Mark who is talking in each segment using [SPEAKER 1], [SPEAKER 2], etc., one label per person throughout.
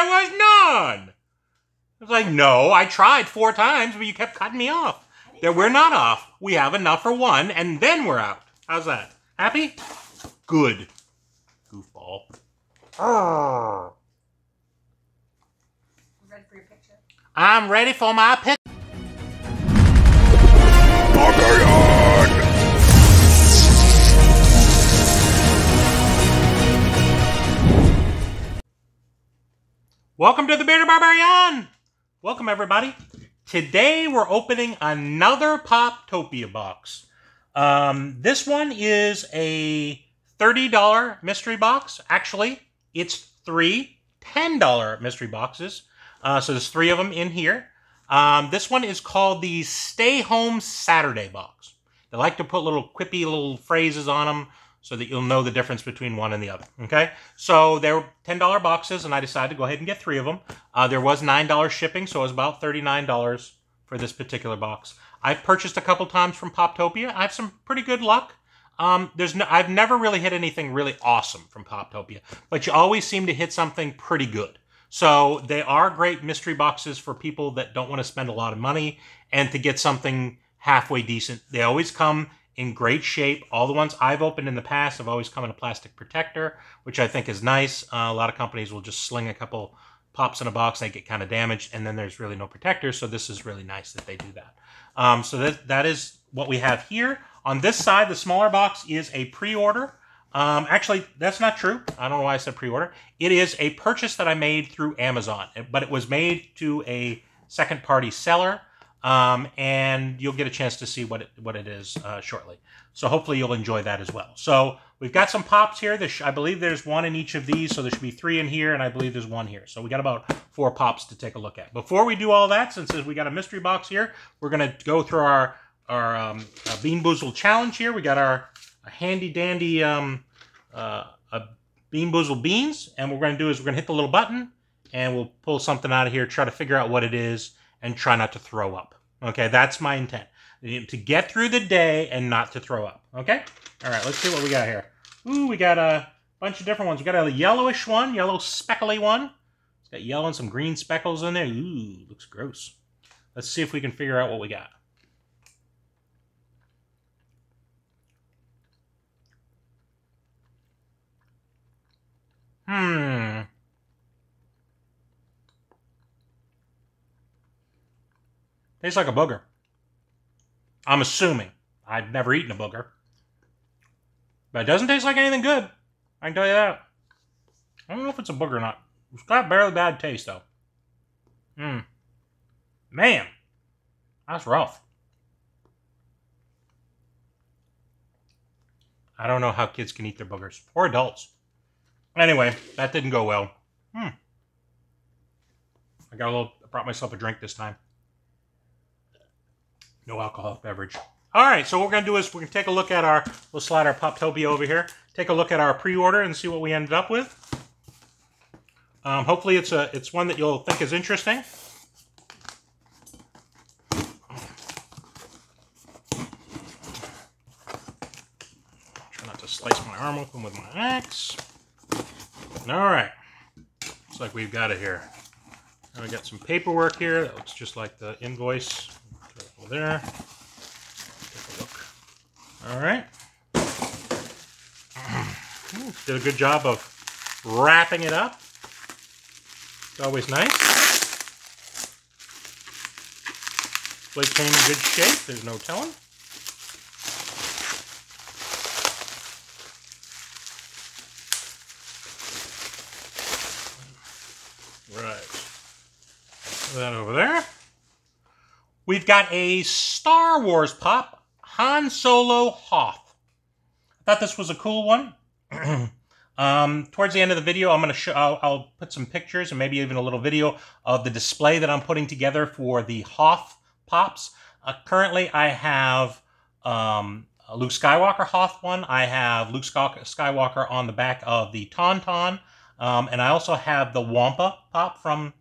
[SPEAKER 1] there was none. I was like, no, I tried 4 times, but you kept cutting me off. We're not off. We have enough for 1, and then we're out. How's that? Happy? Good. Goofball. Oh.
[SPEAKER 2] Ready for your picture?
[SPEAKER 1] I'm ready for my picture.
[SPEAKER 3] Barbarian!
[SPEAKER 1] Welcome to the Bearded Barbarian! Welcome, everybody. Today, we're opening another Poptopia box. This one is a $30 mystery box. Actually, it's 3 $10 mystery boxes. So there's 3 of them in here. This one is called the Stay Home Saturday box. They like to put little quippy little phrases on them so that you'll know the difference between one and the other. Okay? So they're $10 boxes, and I decided to go ahead and get 3 of them. There was $9 shipping, so it was about $39 for this particular box. I've purchased a couple times from Poptopia. I have some pretty good luck. I've never really hit anything really awesome from Poptopia, but you always seem to hit something pretty good. So they are great mystery boxes for people that don't want to spend a lot of money and to get something halfway decent. They always come in great shape. All the ones I've opened in the past have always come in a plastic protector, which I think is nice. A lot of companies will just sling a couple pops in a box, they get kind of damaged, and then there's really no protector, so this is really nice that they do that. So that is what we have here. On this side, the smaller box is a pre-order. Actually, that's not true. I don't know why I said pre-order. It is a purchase that I made through Amazon, but it was made to a second-party seller, and you'll get a chance to see what it is shortly. So hopefully you'll enjoy that as well. So we've got some pops here. I believe there's 1 in each of these, so there should be 3 in here, and I believe there's 1 here. So we got about 4 pops to take a look at. Before we do all that, since we got a mystery box here, we're going to go through our Bean Boozled challenge here. We got our handy-dandy Bean Boozled beans, and what we're going to do is we're going to hit the little button, and we'll pull something out of here, try to figure out what it is, and try not to throw up. Okay, that's my intent. To get through the day and not to throw up. Okay? All right, let's see what we got here. Ooh, we got a bunch of different ones. We got a yellowish one, yellow speckly one. It's got yellow and some green speckles in there. Ooh, looks gross. Let's see if we can figure out what we got. Tastes like a booger. I'm assuming. I've never eaten a booger. But it doesn't taste like anything good. I can tell you that. I don't know if it's a booger or not. It's got barely bad taste, though. Man. That's rough. I don't know how kids can eat their boogers. Or adults. Anyway, that didn't go well. I brought myself a drink this time. No alcoholic beverage. All right, so what we're going to do is we're going to take a look at we'll slide our Poptopia over here, take a look at our pre-order and see what we ended up with. Hopefully it's one that you'll think is interesting. Try not to slice my arm open with my axe. All right, looks like we've got it here. And we got some paperwork here that looks just like the invoice. Over there. Take a look. All right. Did a good job of wrapping it up. It's always nice. Plate came in good shape. There's no telling. Right. Put that over there. We've got a Star Wars Pop, Han Solo Hoth. I thought this was a cool one. Towards the end of the video, I'm going to I'll put some pictures and maybe even a little video of the display that I'm putting together for the Hoth Pops. Currently, I have a Luke Skywalker Hoth one. I have Luke Skywalker on the back of the Tauntaun. And I also have the Wampa Pop from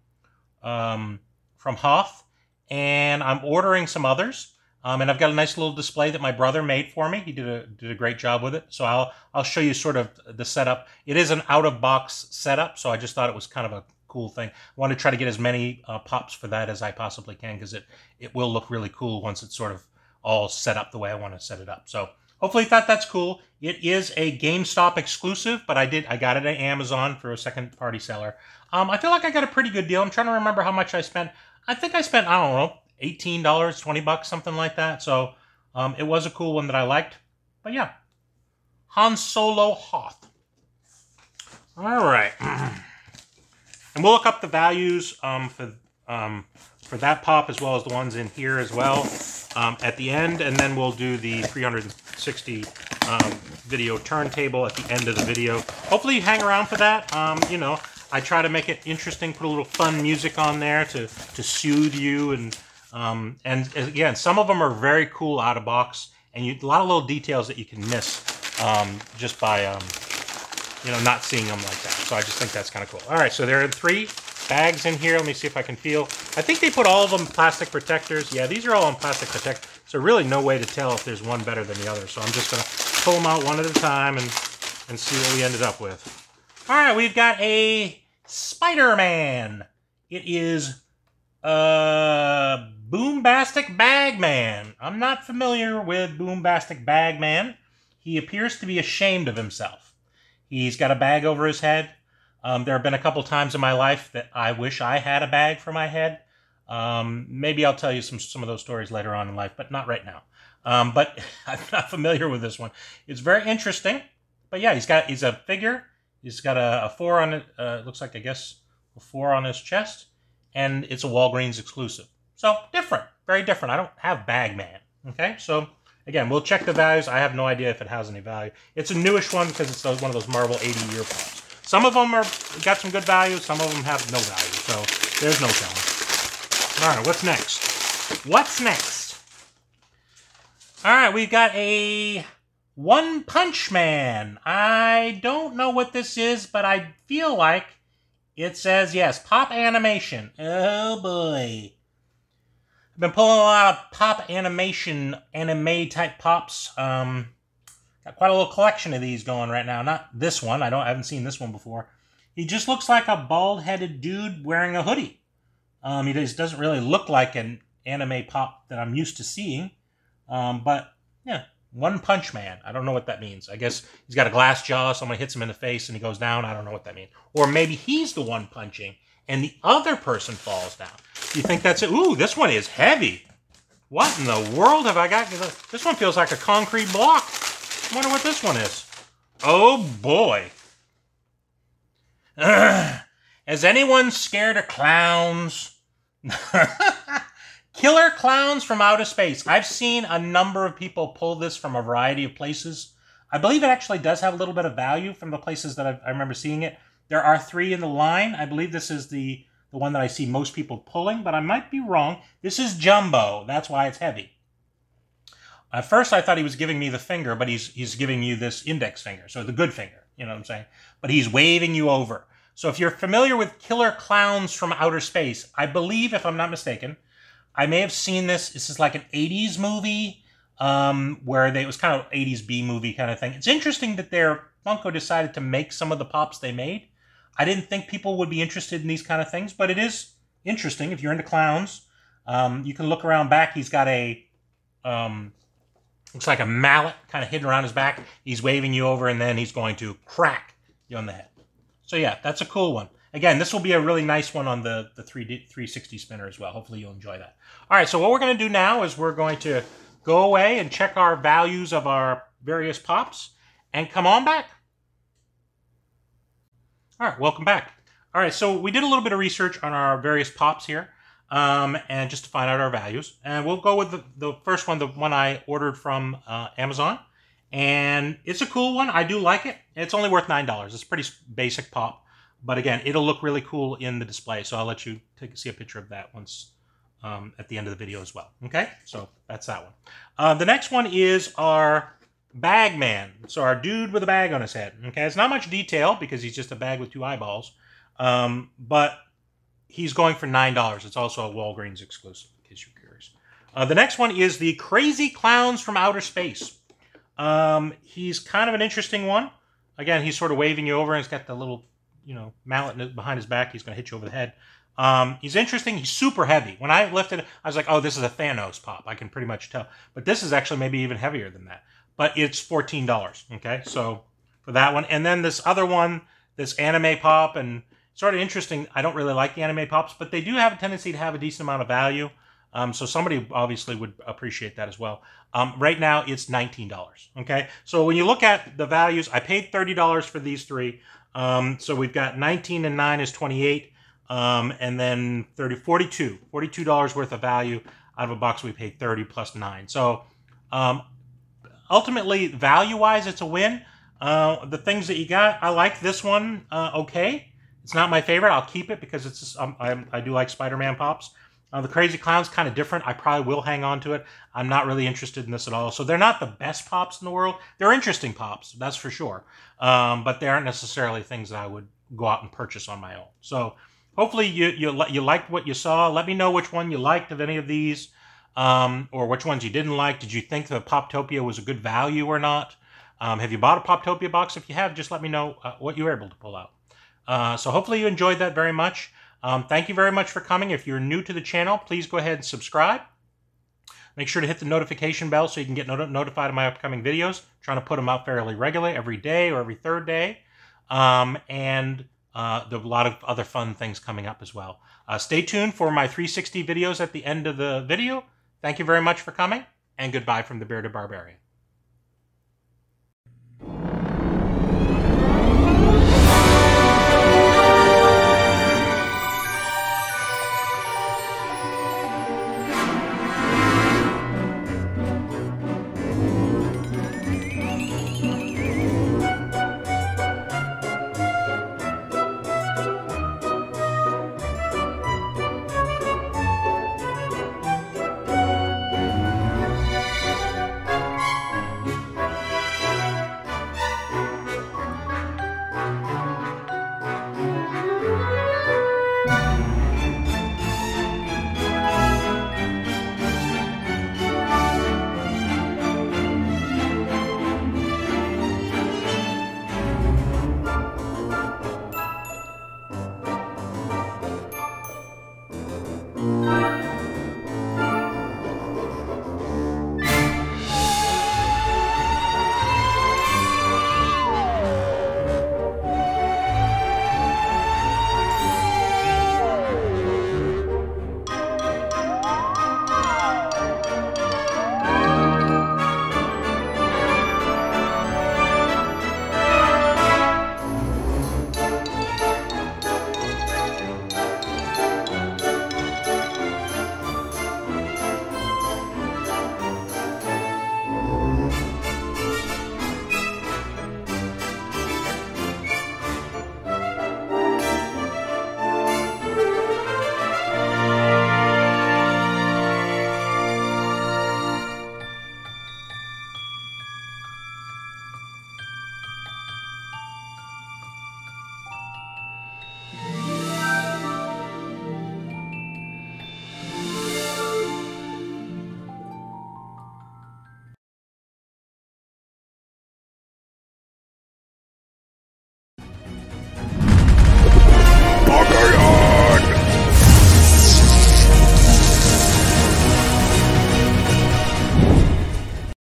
[SPEAKER 1] Hoth. And I'm ordering some others. And I've got a nice little display that my brother made for me. He did a great job with it. So I'll show you sort of the setup. It is an out-of-box setup, so I just thought it was kind of a cool thing. I want to try to get as many pops for that as I possibly can, because it will look really cool once it's sort of all set up the way I want to set it up. So hopefully you thought that's cool. It is a GameStop exclusive, but I got it at Amazon for a second-party seller. I feel like I got a pretty good deal. I'm trying to remember how much I spent. I think I spent, I don't know, $18, $20, something like that. So it was a cool one that I liked. But yeah, Han Solo Hoth. All right. And we'll look up the values for that pop as well as the ones in here as well at the end, and then we'll do the 360 video turntable at the end of the video. Hopefully you hang around for that. You know, I try to make it interesting, put a little fun music on there to soothe you, and again, some of them are very cool out of box, and a lot of little details that you can miss just by you know, not seeing them like that. So I just think that's kind of cool. All right, so there are 3 bags in here. Let me see if I can feel. I think they put all of them plastic protectors. Yeah, these are all in plastic protectors. So really no way to tell if there's one better than the other. So I'm just going to pull them out one at a time and see what we ended up with. All right, we've got a Spider-Man. It is Boombastic Bagman. I'm not familiar with Boombastic Bagman. He appears to be ashamed of himself. He's got a bag over his head. There have been a couple times in my life that I wish I had a bag for my head. Maybe I'll tell you some of those stories later on in life, but not right now. But I'm not familiar with this one. It's very interesting. But yeah, he's a figure. He's got a 4 on it. Looks like, I guess, a 4 on his chest. And it's a Walgreens exclusive. So different, very different. I don't have Bagman. Okay, so again, we'll check the values. I have no idea if it has any value. It's a newish one because it's one of those Marvel 80-year pops. Some of them got some good value. Some of them have no value. So there's no telling. All right, what's next? What's next? All right, we've got a One Punch Man. I don't know what this is, but I feel like it says, yes, pop animation. Oh, boy. I've been pulling a lot of pop animation, anime-type pops. Got quite a little collection of these going right now. Not this one. I haven't seen this one before. He just looks like a bald-headed dude wearing a hoodie. He just doesn't really look like an anime pop that I'm used to seeing. But, yeah, One Punch Man. I don't know what that means. I guess he's got a glass jaw, someone hits him in the face and he goes down. I don't know what that means. Or maybe he's the one punching and the other person falls down. You think that's it? Ooh, this one is heavy. What in the world have I got? This one feels like a concrete block. I wonder what this one is. Oh, boy. Is anyone scared of clowns? Killer Clowns from Outer Space. I've seen a number of people pull this from a variety of places. I believe it actually does have a little bit of value from the places that I remember seeing it. There are 3 in the line. I believe this is the one that I see most people pulling, but I might be wrong. This is jumbo. That's why it's heavy. At first, I thought he was giving me the finger, but he's giving you this index finger, so the good finger. You know what I'm saying? But he's waving you over. So if you're familiar with Killer Clowns from Outer Space, I believe, if I'm not mistaken, I may have seen this. This is like an 80s movie where it was kind of 80s B movie kind of thing. It's interesting that Funko decided to make some of the pops they made. I didn't think people would be interested in these kind of things, but it is interesting if you're into clowns. You can look around back. He's got a, looks like a mallet kind of hidden around his back. He's waving you over, and then he's going to crack you on the head. So yeah, that's a cool one. Again, this will be a really nice one on the 360 spinner as well. Hopefully you'll enjoy that. All right, so what we're going to do now is we're going to go away and check our values of our various pops and come on back. All right, welcome back. All right, so we did a little bit of research on our various pops here, and just to find out our values. And we'll go with the first one, the one I ordered from Amazon. And it's a cool one. I do like it. It's only worth $9. It's a pretty basic pop. But again, it'll look really cool in the display. So I'll let you see a picture of that once at the end of the video as well. Okay, so that's that one. The next one is our Bag Man. So our dude with a bag on his head. Okay, it's not much detail because he's just a bag with 2 eyeballs. But he's going for $9. It's also a Walgreens exclusive, in case you're curious. The next one is the Crazy Clowns from Outer Space. He's kind of an interesting one. Again, he's sort of waving you over, and he's got the little, mallet behind his back. He's going to hit you over the head. He's interesting. He's super heavy. When I lifted it, I was like, oh, this is a Thanos pop. I can pretty much tell. But this is actually maybe even heavier than that. But it's $14, okay? So for that one. And then this other one, this anime pop, and sort of interesting. I don't really like the anime pops, but they do have a tendency to have a decent amount of value. So somebody obviously would appreciate that as well. Right now, it's $19, okay? So when you look at the values, I paid $30 for these three. So we've got 19 and 9 is 28. And then $42 worth of value out of a box. We paid 30 plus 9. So ultimately, value-wise, it's a win. The things that you got, I like this one. Okay, it's not my favorite. I'll keep it because it's I do like Spider-Man pops. The Crazy Clown's kind of different. I probably will hang on to it. I'm not really interested in this at all. So they're not the best pops in the world. They're interesting pops, that's for sure. But they aren't necessarily things that I would go out and purchase on my own. So hopefully you liked what you saw. Let me know which one you liked of any of these, or which ones you didn't like. Did you think the Poptopia was a good value or not? Have you bought a Poptopia box? If you have, just let me know what you were able to pull out. So hopefully you enjoyed that very much. Thank you very much for coming. If you're new to the channel, please go ahead and subscribe. Make sure to hit the notification bell so you can get notified of my upcoming videos. I'm trying to put them out fairly regularly, every day or every third day. There are a lot of other fun things coming up as well. Stay tuned for my 360 videos at the end of the video. Thank you very much for coming, and goodbye from the Bearded Barbarian.